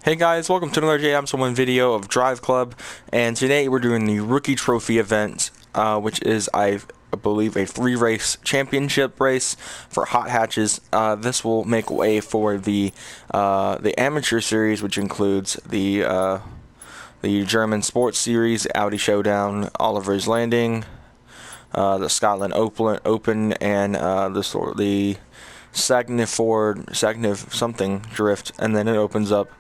Hey guys, welcome to another JM1 video of Driveclub, and today we're doing the Rookie Trophy event, which is, I believe, a 3-race championship race for hot hatches. This will make way for the amateur series, which includes the German Sports Series, Audi Showdown, Oliver's Landing, the Scotland Open, and the Sagnif something drift, and then it opens up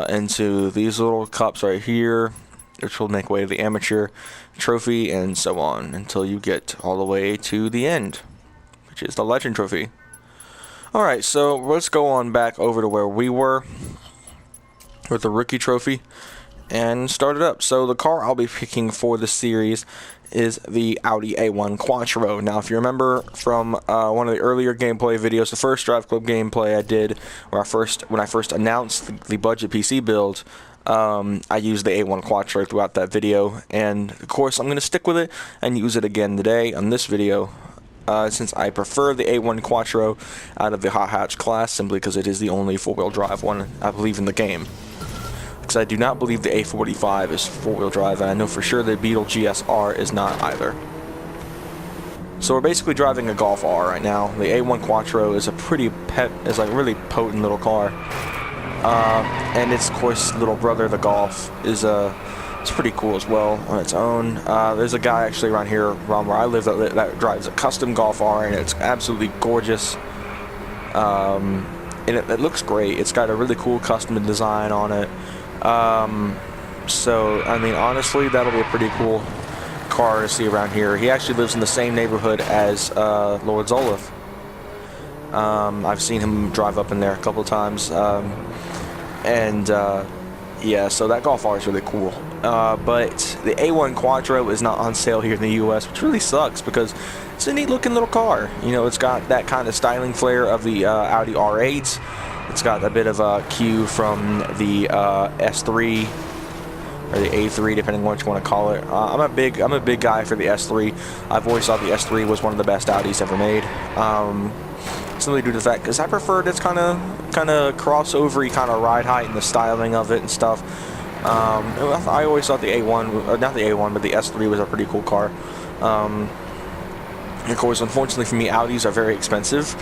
into these little cups right here, which will make way to the amateur trophy, and so on until you get all the way to the end, which is the legend trophy. Alright, so let's go on back over to where we were with the rookie trophy and start it up. So the car I'll be picking for the series is the Audi A1 Quattro. Now, if you remember from one of the earlier gameplay videos, the first Driveclub gameplay I did, when I first announced the budget PC build, I used the A1 Quattro throughout that video, and of course I'm going to stick with it and use it again today on this video, since I prefer the A1 Quattro out of the hot hatch class, simply because it is the only four-wheel drive one I believe in the game. Because I do not believe the A45 is four-wheel drive, and I know for sure the Beetle GSR is not either. So we're basically driving a Golf R right now. The A1 Quattro is a really potent little car, and its, of course, little brother, the Golf, it's pretty cool as well on its own. There's a guy actually around where I live, that drives a custom Golf R, and it's absolutely gorgeous. And it looks great. It's got a really cool custom design on it. So, I mean, honestly, that'll be a pretty cool car to see around here. He actually lives in the same neighborhood as Lord Zolif. I've seen him drive up in there a couple of times. Yeah, so that Golf R is really cool. But the A1 Quattro is not on sale here in the US, which really sucks because it's a neat looking little car. You know, it's got that kind of styling flair of the Audi R8. It's got a bit of a cue from the S3 or the A3, depending on what you want to call it. I'm a big guy for the S3. I've always thought the S3 was one of the best Audis ever made. Simply due to the fact, because I preferred its kind of crossover-y kind of ride height and the styling of it and stuff. I always thought the A1, not the A1, but the S3 was a pretty cool car. Of course, unfortunately for me, Audis are very expensive.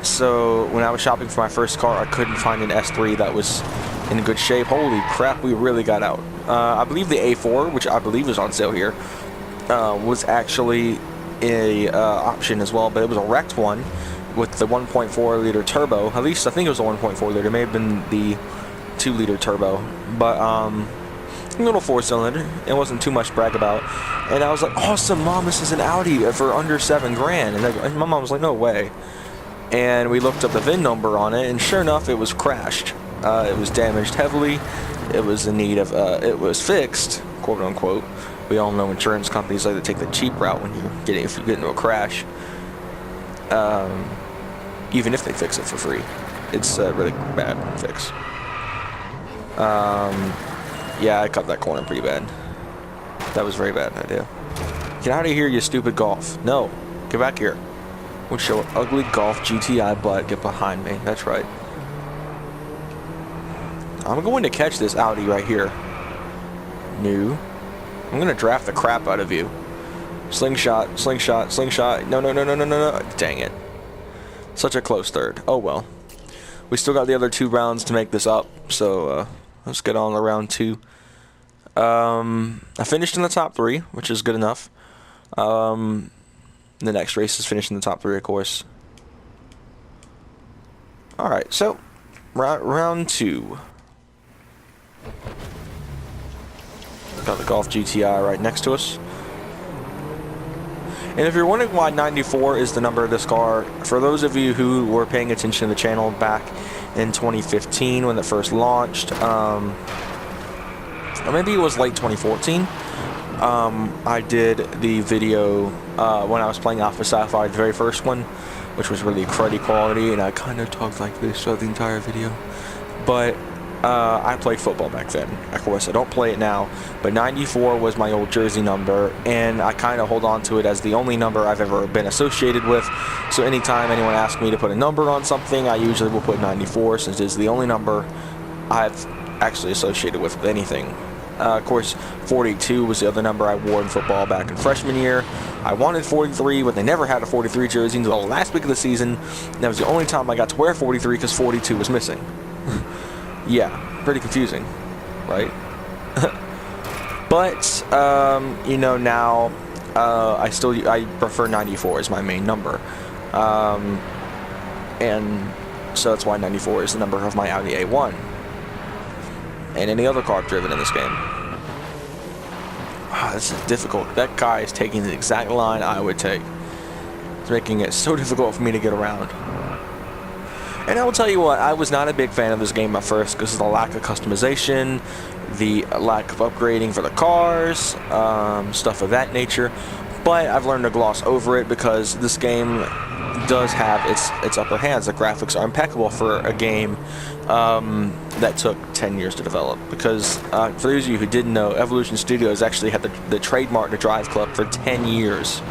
So when I was shopping for my first car, I couldn't find an S3 that was in good shape. Holy crap, we really got out. I believe the A4, which I believe is on sale here, was actually a option as well, but it was a wrecked one with the 1.4 liter turbo. At least I think it was a 1.4 liter. It may have been the 2 liter turbo, but a little 4-cylinder. It wasn't too much to brag about. And I was like, awesome, Mom, this is an Audi for under $7,000. And my mom was like, no way. And we looked up the VIN number on it, and sure enough, it was crashed. It was damaged heavily. It was in need of, it was fixed, quote unquote. We all know insurance companies like to take the cheap route if you get into a crash. Even if they fix it for free, it's a really bad fix. Yeah, I cut that corner pretty bad. That was a very bad idea. Get out of here, you stupid Golf. No, get back here. We'll show an ugly Golf GTI butt. Get behind me. That's right. I'm going to catch this Audi right here. No. I'm going to draft the crap out of you. Slingshot, slingshot, slingshot. No, no, no, no, no, no, no. Dang it. Such a close third. Oh, well. We still got the other 2 rounds to make this up. So, let's get on to round 2. I finished in the top 3, which is good enough. The next race is finished in the top 3, of course. Alright, so round 2. Got the Golf GTI right next to us. And if you're wondering why 94 is the number of this car, for those of you who were paying attention to the channel back in 2015 when it first launched, or maybe it was late 2014, I did the video when I was playing Alpha Sapphire, the very first one, which was really cruddy quality, and I kind of talked like this throughout the entire video. But I played football back then. Of course, I don't play it now, but 94 was my old jersey number, and I kind of hold on to it as the only number I've ever been associated with. So anytime anyone asks me to put a number on something, I usually will put 94, since it's the only number I've actually associated with anything. Of course, 42 was the other number I wore in football back in freshman year. I wanted 43, but they never had a 43 jersey until the last week of the season. And that was the only time I got to wear 43 because 42 was missing. Yeah, pretty confusing, right? But, you know, now I prefer 94 as my main number. And so that's why 94 is the number of my Audi A1. And any other car I've driven in this game. This is difficult. That guy is taking the exact line I would take. It's making it so difficult for me to get around. And I will tell you what, I was not a big fan of this game at first because of the lack of customization, the lack of upgrading for the cars, stuff of that nature. But I've learned to gloss over it because this game does have its upper hands. The graphics are impeccable for a game that took 10 years to develop. Because for those of you who didn't know, Evolution Studios actually had the trademark to Driveclub for 10 years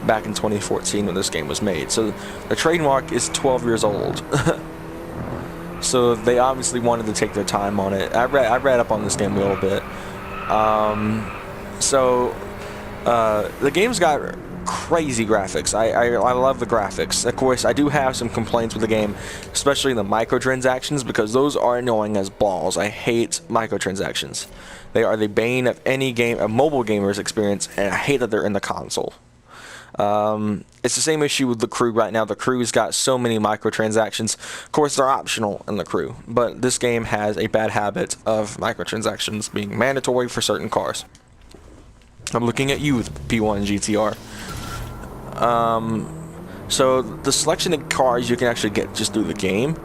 back in 2014 when this game was made. So the trademark is 12 years old. So they obviously wanted to take their time on it. I read up on this game a little bit. The game's got crazy graphics. I love the graphics. Of course, I do have some complaints with the game, especially the microtransactions, because those are annoying as balls. I hate microtransactions. They are the bane of any game, a mobile gamer's experience, and I hate that they're in the console. It's the same issue with the crew right now. The crew's got so many microtransactions. Of course, they're optional in the crew, but this game has a bad habit of microtransactions being mandatory for certain cars. I'm looking at you with P1 GTR. So the selection of cars you can actually get just through the game,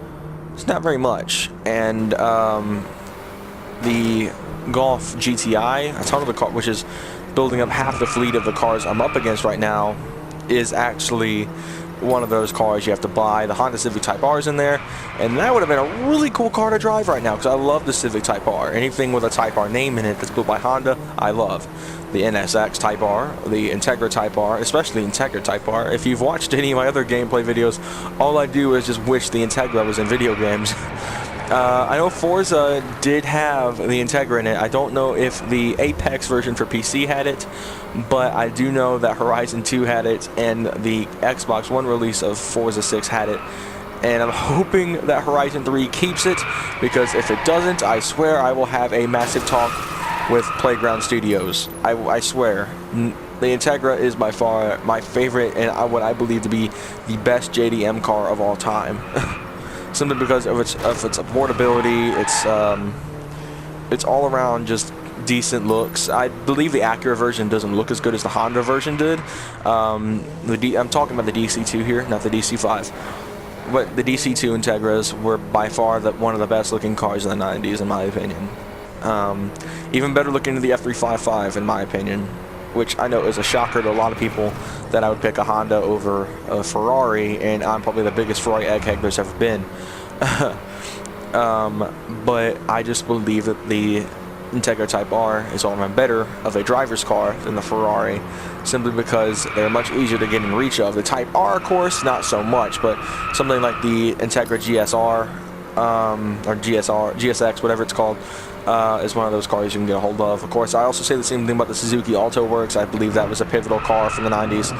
it's not very much. And the Golf GTI, a ton of the car, which is building up half the fleet of the cars I'm up against right now, is actually one of those cars you have to buy. The Honda Civic Type R is in there, and that would have been a really cool car to drive right now because I love the Civic Type R. Anything with a Type R name in it that's built by Honda, I love. The NSX Type R, the Integra Type R, especially the Integra Type R. If you've watched any of my other gameplay videos, all I do is just wish the Integra was in video games. I know Forza did have the Integra in it. I don't know if the Apex version for PC had it, but I do know that Horizon 2 had it, and the Xbox One release of Forza 6 had it. And I'm hoping that Horizon 3 keeps it, because if it doesn't, I swear I will have a massive talk with Playground Studios. I swear. The Integra is by far my favorite and what I believe to be the best JDM car of all time. Simply because of its affordability, it's all around just decent looks. I believe the Acura version doesn't look as good as the Honda version did. I'm talking about the DC2 here, not the DC5. But the DC2 Integras were by far one of the best looking cars in the 90s, in my opinion. Even better looking than the F355, in my opinion, which I know is a shocker to a lot of people that I would pick a Honda over a Ferrari, and I'm probably the biggest Ferrari egghead there's ever been. But I just believe that the Integra Type R is all around better of a driver's car than the Ferrari, simply because they're much easier to get in reach of. The Type R, of course, not so much, but something like the Integra GSR, or GSX, whatever it's called, is one of those cars you can get a hold of. Of course, I also say the same thing about the Suzuki Alto Works. I believe that was a pivotal car from the 90s.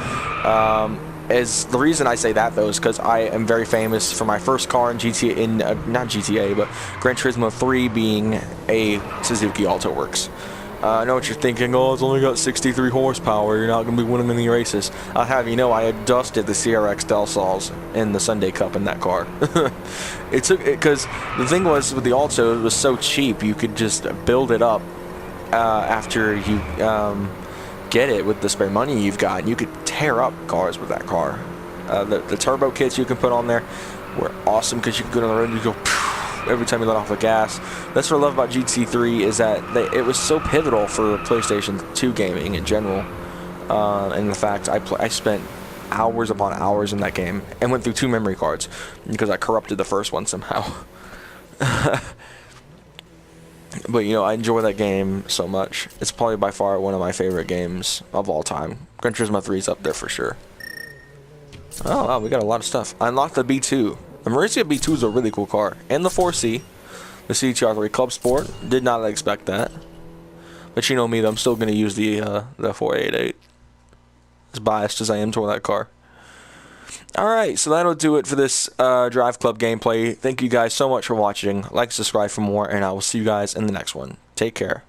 The reason I say that, though, is because I am very famous for my first car in not GTA, but Gran Turismo 3 being a Suzuki Alto Works. I know what you're thinking, it's only got 63 horsepower, you're not going to be winning any races. I'll have you know, I had dusted the CRX Del Sols in the Sunday Cup in that car. Because the thing was, with the Alto, it was so cheap, you could just build it up after you get it with the spare money you've got, and you could tear up cars with that car. The turbo kits you can put on there were awesome, because you could go down the road and you go every time you let off the gas. That's what I love about GT3, is that it was so pivotal for PlayStation 2 gaming in general. And the fact I spent hours upon hours in that game and went through 2 memory cards because I corrupted the first one somehow. But you know, I enjoy that game so much. It's probably by far one of my favorite games of all time. Gran Turismo 3 is up there for sure. Oh wow, we got a lot of stuff. I unlocked the B2. The Marisia B2 is a really cool car, and the 4C. The CTR3 Club Sport. Did not expect that. But you know me, though, I'm still going to use the 488. As biased as I am toward that car. Alright, so that'll do it for this Drive Club gameplay. Thank you guys so much for watching. Like, subscribe for more, and I will see you guys in the next one. Take care.